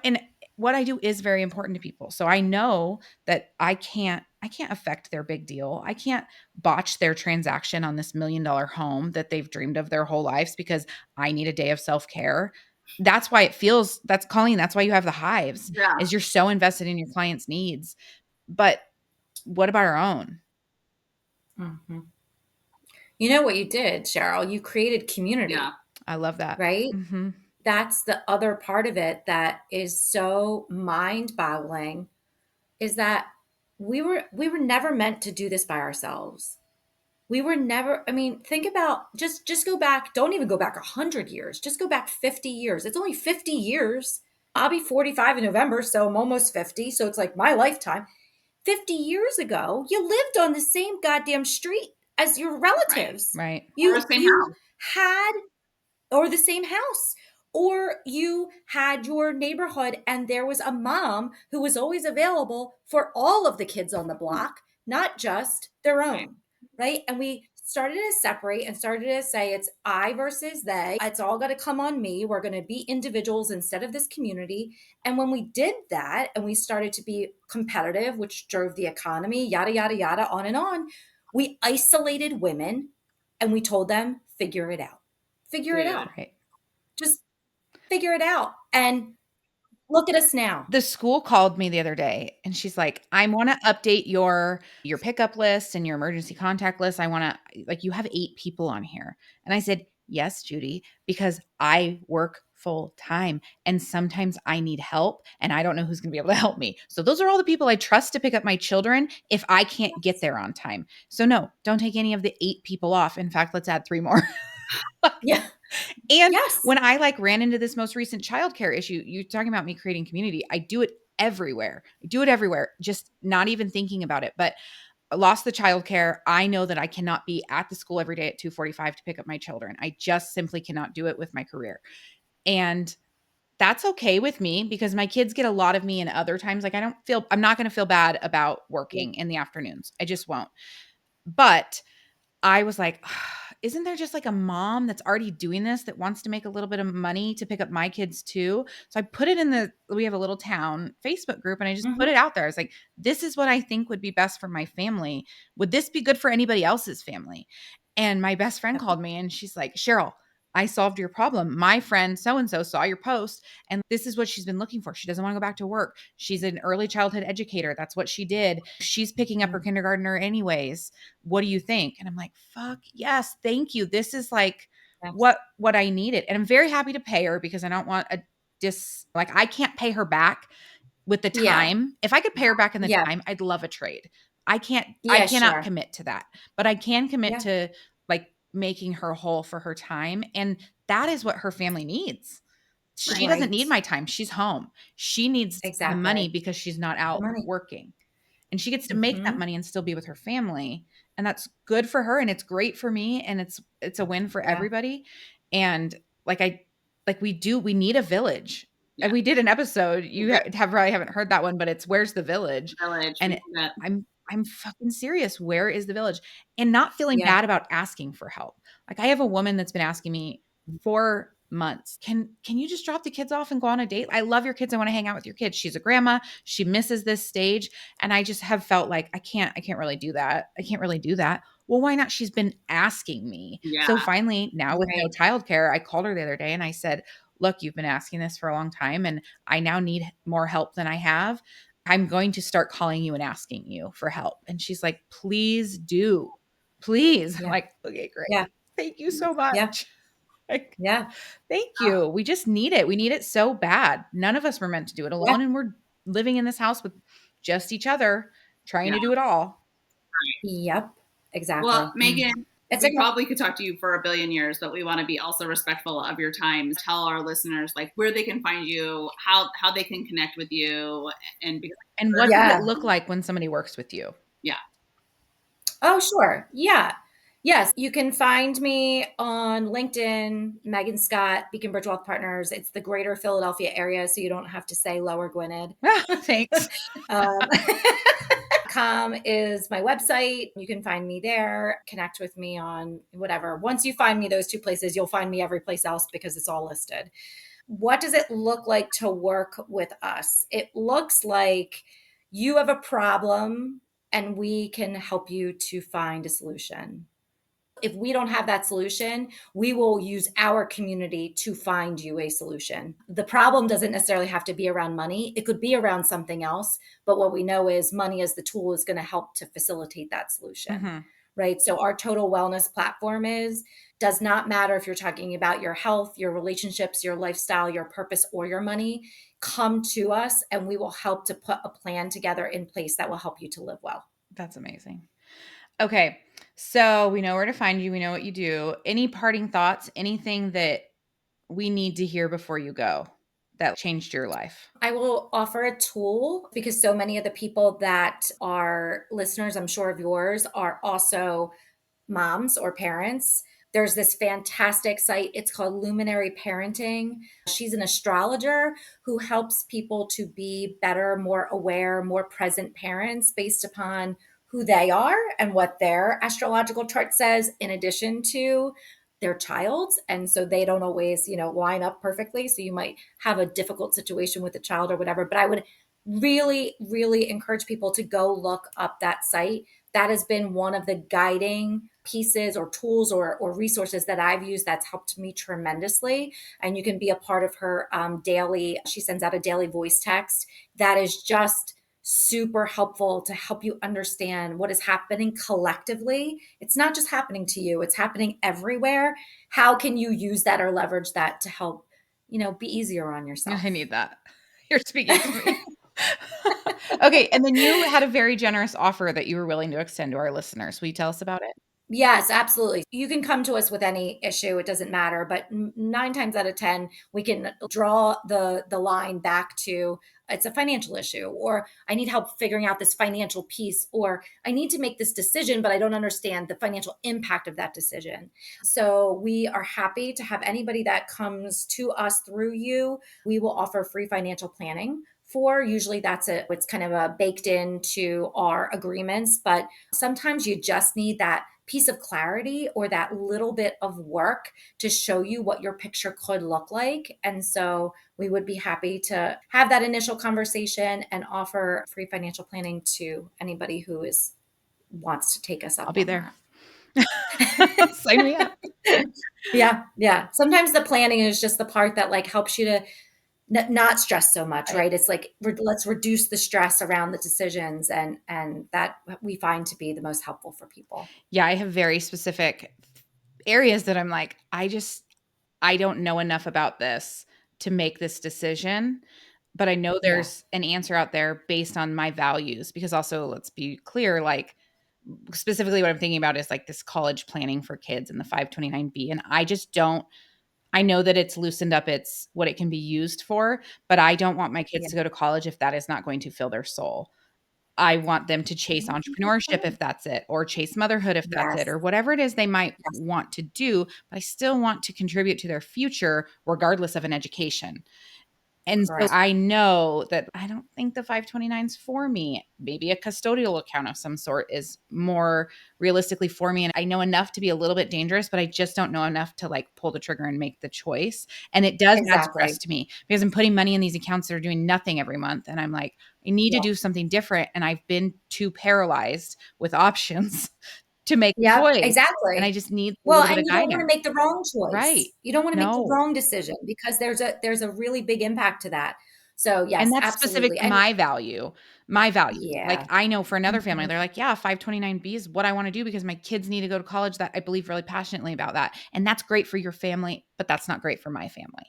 Speaker 3: and what I do is very important to people. So I know that I can't affect their big deal. I can't botch their transaction on this $1 million home that they've dreamed of their whole lives because I need a day of self-care. That's why it feels, that's Colleen, that's why you have the hives,
Speaker 2: Yeah.
Speaker 3: is you're so invested in your clients' needs. But what about our own?
Speaker 1: Mhm. You know what you did, Cheryl? You created community,
Speaker 2: Yeah.
Speaker 3: I love that.
Speaker 1: right?
Speaker 3: Mm-hmm.
Speaker 1: That's the other part of it that is so mind-boggling, is that we were never meant to do this by ourselves. We were never, I mean, think about, just go back, don't even go back 100 years. Just go back 50 years. It's only 50 years. I'll be 45 in November, so I'm almost 50, so it's like my lifetime. 50 years ago, you lived on the same goddamn street as your
Speaker 2: Right.
Speaker 1: relatives.
Speaker 3: Right.
Speaker 2: Or the
Speaker 1: You
Speaker 2: same
Speaker 1: you
Speaker 2: house.
Speaker 1: had, or the same house, or you had your neighborhood and there was a mom who was always available for all of the kids on the block, not just their
Speaker 2: Right.
Speaker 1: own, right? And we started to separate and started to say it's I versus they. It's all got to come on me. We're going to be individuals instead of this community. And when we did that and we started to be competitive, which drove the economy, yada yada yada, on, we isolated women and we told them figure it out. Figure it out.
Speaker 2: Dude.
Speaker 3: Right.
Speaker 1: Just figure it out. And look at us now.
Speaker 3: The school called me the other day and she's like, "I want to update your pickup list and your emergency contact list. I want to, like, you have 8 people on here." And I said, "Yes, Judy, because I work full time and sometimes I need help and I don't know who's going to be able to help me. So those are all the people I trust to pick up my children if I can't get there on time. So no, don't take any of the 8 people off. In fact, let's add 3 more."
Speaker 1: Yeah.
Speaker 3: And
Speaker 1: Yes.
Speaker 3: when I like ran into this most recent childcare issue, you talking about me creating community, I do it everywhere. I do it everywhere, just not even thinking about it. But I lost the childcare. I know that I cannot be at the school every day at 2:45 to pick up my children. I just simply cannot do it with my career. And that's okay with me because my kids get a lot of me in other times. Like I'm not going to feel bad about
Speaker 1: Yeah.
Speaker 3: working in the afternoons. I just won't. But I was like, isn't there just like a mom that's already doing this that wants to make a little bit of money to pick up my kids too? So I put it in we have a little town Facebook group and I just put
Speaker 1: Mhm.
Speaker 3: it out there. I was like, this is what I think would be best for my family. Would this be good for anybody else's family? And my best friend
Speaker 1: Yep.
Speaker 3: called me and she's like, "Cheryl, I solved your problem. My friend so and so saw your post and this is what she's been looking for. She doesn't want to go back to work. She's an early childhood educator. That's what she did. She's picking up her
Speaker 1: Mhm.
Speaker 3: kindergartner anyways. What do you think?" And I'm like, "Fuck yes, thank you. This is like
Speaker 1: Yes.
Speaker 3: what I needed." And I'm very happy to pay her because I don't want a like I can't pay her back with the
Speaker 1: Yeah.
Speaker 3: time. If I could pay her back in the
Speaker 1: Yeah.
Speaker 3: time, I'd love a trade. I
Speaker 1: Yeah,
Speaker 3: cannot
Speaker 1: sure.
Speaker 3: commit to that. But I can commit
Speaker 1: Yeah.
Speaker 3: to like making her whole for her time and that is what her family needs. She
Speaker 2: Right.
Speaker 3: doesn't need
Speaker 1: Right.
Speaker 3: my time. She's home. She needs the money
Speaker 1: Exactly.
Speaker 3: because she's not
Speaker 1: The
Speaker 3: out
Speaker 1: money.
Speaker 3: working and she gets to make that
Speaker 1: Mhm.
Speaker 3: money and still be with her family and that's good for her and it's great for me and it's a win for
Speaker 1: Yeah.
Speaker 3: everybody and like I like we need a village and
Speaker 2: Yeah.
Speaker 3: we did an episode you
Speaker 2: Very
Speaker 3: have probably haven't heard that one but it's where's the village
Speaker 2: village.
Speaker 3: and
Speaker 2: We do that.
Speaker 3: I'm fucking serious, where is the village, and not feeling
Speaker 1: Yeah.
Speaker 3: bad about asking for help. Like I have a woman that's been asking me for months, can you just drop the kids off and go on a date? I love your kids, I want to hang out with your kids. She's a grandma, she misses this stage and I just have felt like I can't really do that. I can't really do that. Well, why not? She's been asking me.
Speaker 2: Yeah.
Speaker 3: So finally, now with no
Speaker 1: Right.
Speaker 3: childcare, I called her the other day and I said, "Look, you've been asking this for a long time and I now need more help than I have. I'm going to start calling you and asking you for help." And she's like, "Please do. Please." I'm
Speaker 1: Yeah.
Speaker 3: like, "Okay, great.
Speaker 1: Yeah.
Speaker 3: Thank you so
Speaker 1: Yeah.
Speaker 3: much." Like,
Speaker 1: Yeah.
Speaker 3: thank you. We just need it. We need it so bad. None of us were meant to do it
Speaker 1: Yeah.
Speaker 3: alone. And we're living in this house with just each other, trying
Speaker 2: Yeah.
Speaker 3: to do it all.
Speaker 1: Yep.
Speaker 2: Well,
Speaker 1: Exactly.
Speaker 3: Mhm.
Speaker 2: Megan,
Speaker 1: It's
Speaker 2: we
Speaker 1: like,
Speaker 2: probably could talk to you for a billion years, but we want to be also respectful of your time. Tell our listeners like where they can find you, how they can connect with you, and because
Speaker 3: And what does it
Speaker 1: yeah.
Speaker 3: look like when somebody works with you?
Speaker 2: yeah,
Speaker 1: Oh, sure. Yeah. Yes. You can find me on LinkedIn, Megan Scott, Beacon Bridge Wealth Partners. It's the greater Philadelphia area, so you don't have to say Lower Gwynedd.
Speaker 3: Thanks.
Speaker 1: um, com is my website. You can find me there, connect with me on whatever. Once you find me those two places, you'll find me every place else because it's all listed. what does it look like to work with us? It looks like you have a problem and we can help you to find a solution. If we don't have that solution, we will use our community to find you a solution. The problem doesn't necessarily have to be around money. It could be around something else. But what we know is money as the tool is going to help to facilitate that solution. Right. So our total wellness platform does not matter if you're talking about your health, your relationships, your lifestyle, your purpose, or your money. Come to us and we will help to put a plan together in place that will help you to live well.
Speaker 3: That's amazing. Okay. So we know where to find you. We know what you do. Any parting thoughts? Anything that we need to hear before you go that changed your life?
Speaker 1: I will offer a tool because so many of the people that are listeners, I'm sure of yours, are also moms or parents. There's this fantastic site. It's called Luminary Parenting. She's an astrologer who helps people to be better, more aware, more present parents based upon who they are and what their astrological chart says, in addition to their child's. And so they don't always, line up perfectly. So you might have a difficult situation with a child or whatever. But I would really, really encourage people to go look up that site. That has been one of the guiding pieces or tools or resources that I've used that's helped me tremendously. And you can be a part of her daily, she sends out a daily voice text that is just super helpful to help you understand what is happening collectively. It's not just happening to you, it's happening everywhere. How can you use that or leverage that to help, be easier on yourself?
Speaker 3: I need that. You're speaking to me. Okay. And then you had a very generous offer that you were willing to extend to our listeners. Will you tell us about it?
Speaker 1: Yes, absolutely. You can come to us with any issue. It doesn't matter. But 9 times out of 10, we can draw the line back to it's a financial issue, or I need help figuring out this financial piece, or I need to make this decision, but I don't understand the financial impact of that decision. So we are happy to have anybody that comes to us through you. We will offer free financial planning for. Usually it's kind of a baked into our agreements, but sometimes you just need that piece of clarity or that little bit of work to show you what your picture could look like. And so we would be happy to have that initial conversation and offer free financial planning to anybody who wants to take us up.
Speaker 3: I'll be
Speaker 1: on
Speaker 3: there.
Speaker 1: that.
Speaker 3: Sign me up.
Speaker 1: Yeah. Sometimes the planning is just the part that helps you to not stress so much, right? It's like, let's reduce the stress around the decisions, and that we find to be the most helpful for people.
Speaker 3: Yeah, I have very specific areas that I'm like, I don't know enough about this to make this decision, but I know there's an answer out there based on my values. Because also, let's be clear, specifically what I'm thinking about is this college planning for kids and the 529B. And I know that it's loosened up what it can be used for, but I don't want my kids to go to college if that is not going to fill their soul. I want them to chase entrepreneurship if that's it, or chase motherhood if that's it, or whatever it is they might want to do, but I still want to contribute to their future regardless of an education. And so I know that I don't think the 529's for me. Maybe a custodial account of some sort is more realistically for me. And I know enough to be a little bit dangerous, but I just don't know enough to pull the trigger and make the choice. And it does add stress to me because I'm putting money in these accounts that are doing nothing every month. And I'm like, I need to do something different. And I've been too paralyzed with options to make a choice.
Speaker 1: Exactly.
Speaker 3: And I just need
Speaker 1: and you don't want to make the wrong choice.
Speaker 3: Right.
Speaker 1: You don't want to make the wrong decision because there's a really big impact to that. So yes,
Speaker 3: and that's
Speaker 1: absolutely.
Speaker 3: specific to my value.
Speaker 1: Yeah.
Speaker 3: I know for another family, they're like, yeah, 529B is what I want to do because my kids need to go to college. That I believe really passionately about that. And that's great for your family, but that's not great for my family.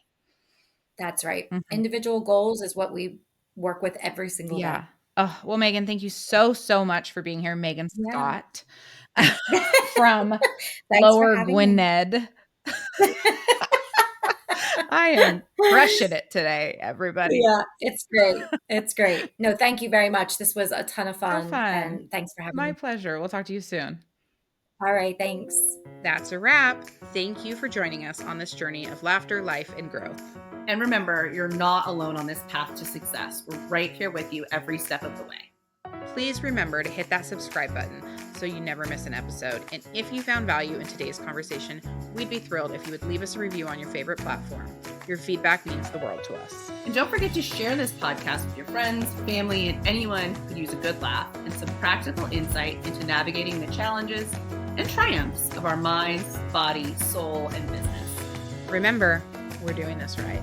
Speaker 1: That's right. Individual goals is what we work with every single day.
Speaker 3: Oh, well, Megan, thank you so, so much for being here. Megan Scott from Lower Gwynedd. I am crushing it today, everybody.
Speaker 1: Yeah, it's great. It's great. No, thank you very much. This was a ton of fun. And thanks for having me.
Speaker 3: My pleasure. We'll talk to you soon.
Speaker 1: All right. Thanks.
Speaker 3: That's a wrap. Thank you for joining us on this journey of laughter, life, and growth.
Speaker 2: And remember, you're not alone on this path to success. We're right here with you every step of the way.
Speaker 3: Please remember to hit that subscribe button so so you never miss an episode. And if you found value in today's conversation, we'd be thrilled if you would leave us a review on your favorite platform. Your feedback means the world to us.
Speaker 2: And don't forget to share this podcast with your friends, family, and anyone who could use a good laugh and some practical insight into navigating the challenges and triumphs of our minds, body, soul, and business.
Speaker 3: Remember, we're doing this right.